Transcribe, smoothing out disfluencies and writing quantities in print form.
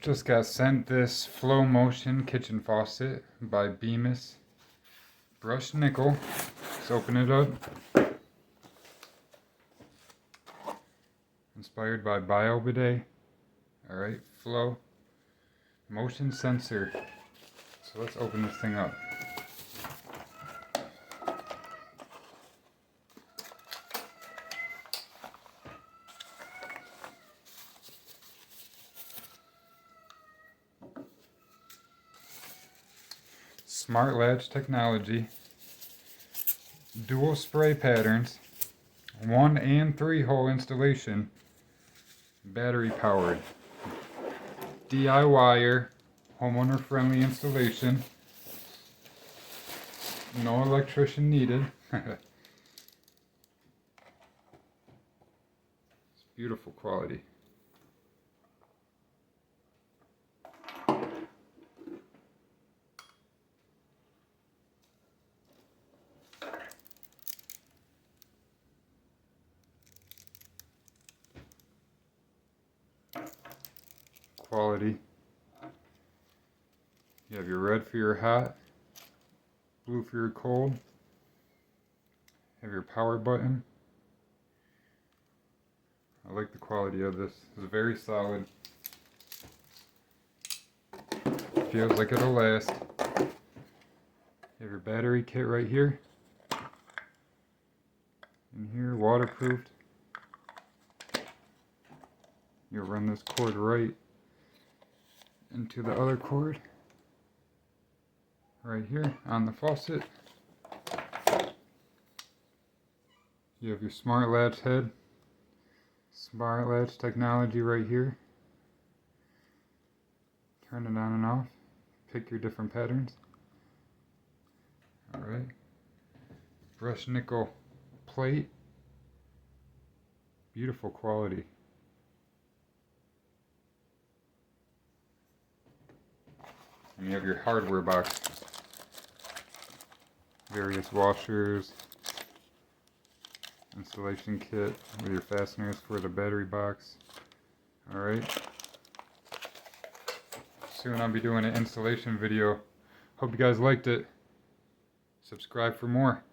Just got sent this Flow Motion kitchen faucet by Bemis brushed nickel. Let's open it up. Inspired by BioBidet. Alright, Flow Motion sensor. So let's open this thing up. Smart latch technology, dual spray patterns, 1 and 3 hole installation, battery powered, DIYer, homeowner friendly installation, no electrician needed. It's beautiful quality. Quality. You have your red for your hot, blue for your cold. Have your power button. I like the quality of this. It's very solid. Feels like it'll last. You have your battery kit right here. In here, waterproofed. You'll run this cord right into the other cord right here on the faucet. You have your smart latch head, smart latch technology right here. Turn it on and off, pick your different patterns. Alright, brushed nickel plate, beautiful quality. And you have your hardware box, various washers, installation kit with your fasteners for the battery box. Alright, soon I'll be doing an installation video. Hope you guys liked it. Subscribe for more.